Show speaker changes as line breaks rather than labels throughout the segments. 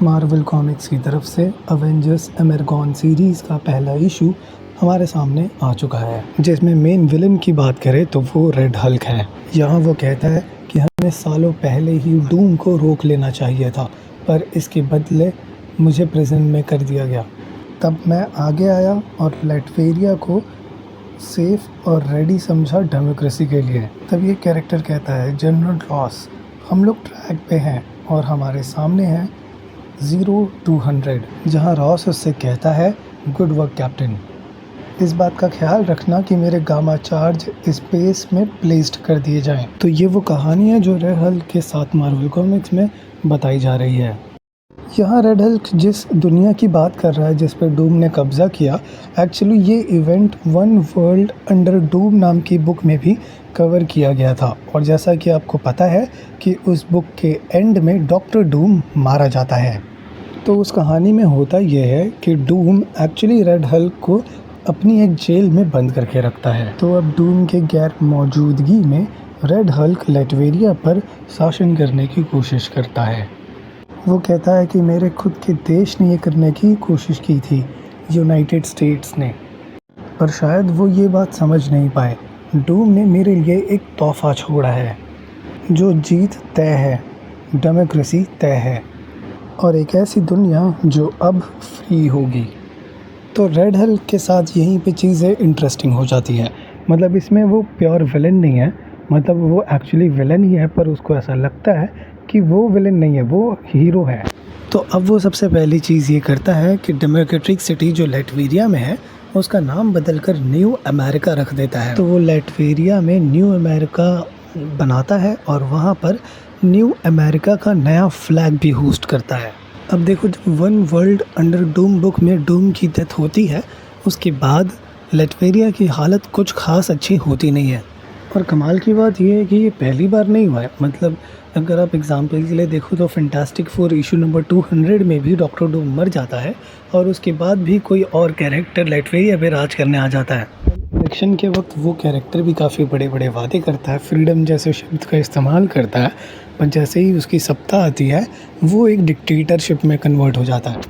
Marvel comics की तरफ से अवेंजर्स एमेरगॉन सीरीज़ का पहला इशू हमारे सामने आ चुका है, जिसमें मेन विलन की बात करें तो वो रेड हल्क है। यहाँ वो कहता है कि हमें सालों पहले ही डूम को रोक लेना चाहिए था, पर इसके बदले मुझे प्रिजन में कर दिया गया। तब मैं आगे आया और लैटवेरिया को सेफ और रेडी समझा डेमोक्रेसी के लिए। तब ये कैरेक्टर कहता है, जनरल रॉस, हम लोग ट्रैक पे हैं और हमारे सामने है 0-200, जहाँ रॉस उससे कहता है, गुड वर्क कैप्टन। इस बात का ख्याल रखना कि मेरे गामा चार्ज स्पेस में प्लेस्ड कर दिए जाएं। तो ये वो कहानी है जो रेड हल्क के साथ मार्वल कॉमिक्स में बताई जा रही है। यहाँ रेड हल्क जिस दुनिया की बात कर रहा है जिस पर डूम ने कब्जा किया, एक्चुअली ये event one world under Doom नाम की बुक में भी कवर किया गया था। और जैसा कि आपको पता है कि उस बुक के एंड में डॉक्टर डूम मारा जाता है। तो उस कहानी में होता यह है कि डूम एक्चुअली रेड हल्क को अपनी एक जेल में बंद करके रखता है। तो अब डूम के गैर मौजूदगी में रेड हल्क लैटवेरिया पर शासन करने की कोशिश करता है। वो कहता है कि मेरे खुद के देश ने ये करने की कोशिश की थी, यूनाइटेड स्टेट्स ने, पर शायद वो ये बात समझ नहीं पाए। डूम ने मेरे लिए एक तोहफा छोड़ा है, जो जीत तय है, डेमोक्रेसी तय है और एक ऐसी दुनिया जो अब फ्री होगी। तो रेड हल्क के साथ यहीं पे चीज़ें इंटरेस्टिंग हो जाती है। मतलब इसमें वो प्योर विलन नहीं है, मतलब वो एक्चुअली विलन ही है, पर उसको ऐसा लगता है कि वो विलन नहीं है, वो हीरो है। तो अब वो सबसे पहली चीज़ ये करता है कि डेमोक्रेटिक सिटी जो लैटवेरिया में है उसका नाम बदलकर न्यू अमेरिका रख देता है। तो वो लैटवेरिया में न्यू अमेरिका बनाता है और वहाँ पर न्यू अमेरिका का नया फ्लैग भी होस्ट करता है। अब देखो, जब one world under Doom book में डूम की डेथ होती है, उसके बाद लैटवेरिया की हालत कुछ खास अच्छी होती नहीं है। और कमाल की बात यह है कि ये पहली बार नहीं हुआ है। मतलब अगर आप एग्जाम्पल के लिए देखो तो फैंटास्टिक फोर इशू नंबर 200 में भी डॉक्टर डूम मर जाता है और उसके बाद भी कोई और कैरेक्टर लैटवेरिया पे राज करने आ जाता है। इलेक्शन के वक्त वो कैरेक्टर भी काफ़ी बड़े बड़े वादे करता है, फ्रीडम जैसे शब्द का इस्तेमाल करता है, पर जैसे ही उसकी सत्ता आती है वो एक डिक्टेटरशिप में कन्वर्ट हो जाता है।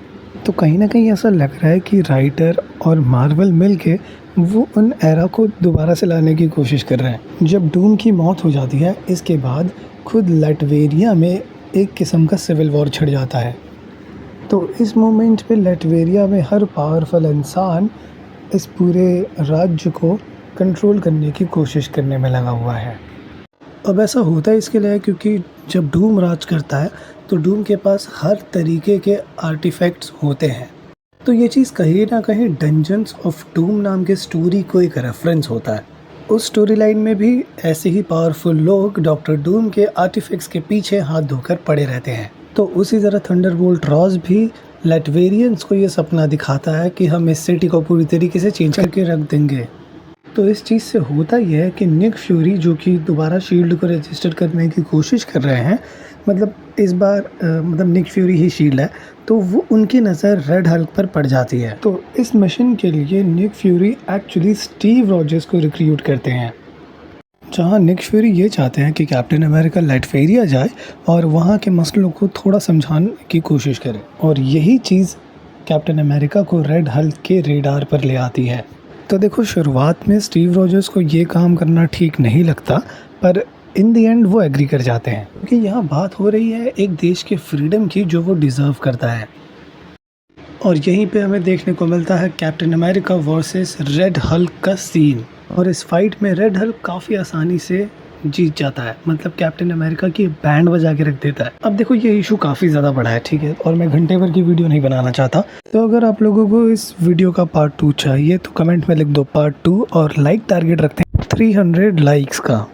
तो कहीं ना कहीं ऐसा लग रहा है कि राइटर और मार्वल मिल के वो उन एरा को दोबारा से लाने की कोशिश कर रहे हैं। जब डूम की मौत हो जाती है, इसके बाद खुद लैटवेरिया में एक किस्म का सिविल वॉर छिड़ जाता है। तो इस मोमेंट पे लैटवेरिया में हर पावरफुल इंसान इस पूरे राज्य को कंट्रोल करने की कोशिश करने में लगा हुआ है। अब ऐसा होता है इसके लिए क्योंकि जब डूम राज करता है तो डूम के पास हर तरीके के आर्टिफैक्ट्स होते हैं। तो ये चीज़ कहीं ना कहीं डंजन्स ऑफ डूम नाम के स्टोरी को एक रेफरेंस होता है। उस स्टोरी लाइन में भी ऐसे ही पावरफुल लोग डॉक्टर डूम के आर्टिफैक्ट्स के पीछे हाथ धोकर पड़े रहते हैं। तो उसी तरह थंडरबोल्ट रॉस भी लैटवेरियंस को ये सपना दिखाता है कि हम इस सिटी को पूरी तरीके से चेंज करके रख देंगे। तो इस चीज़ से होता यह है कि निक फ्यूरी जो कि दोबारा शील्ड को रजिस्टर करने की कोशिश कर रहे हैं, मतलब इस बार मतलब निक फ्यूरी ही शील्ड है, तो वो उनकी नज़र रेड हल्क पर पड़ जाती है। तो इस मिशन के लिए Nick Fury actually Steve Rogers को रिक्रूट करते हैं, जहां निक फ्यूरी ये चाहते हैं कि कैप्टन अमेरिका लैटवेरिया जाए और वहां के मसलों को थोड़ा समझाने की कोशिश करे। और यही चीज़ कैप्टन अमेरिका को रेड हल्क के रेडार पर ले आती है। तो देखो, शुरुआत में स्टीव रॉजर्स को ये काम करना ठीक नहीं लगता, पर इन द एंड वो एग्री कर जाते हैं, क्योंकि यहाँ बात हो रही है एक देश के फ्रीडम की जो वो डिज़र्व करता है। और यहीं पे हमें देखने को मिलता है captain America versus red Hulk का सीन। और इस फाइट में रेड हल्क काफ़ी आसानी से जीत जाता है, मतलब कैप्टन अमेरिका की बैंड बजा के रख देता है। अब देखो, ये इशू काफ़ी ज़्यादा बड़ा है, ठीक है, और मैं घंटे भर की वीडियो नहीं बनाना चाहता। तो अगर आप लोगों को इस वीडियो का पार्ट 2 चाहिए तो कमेंट में लिख दो पार्ट 2, और लाइक टारगेट रखते हैं 300 लाइक्स का।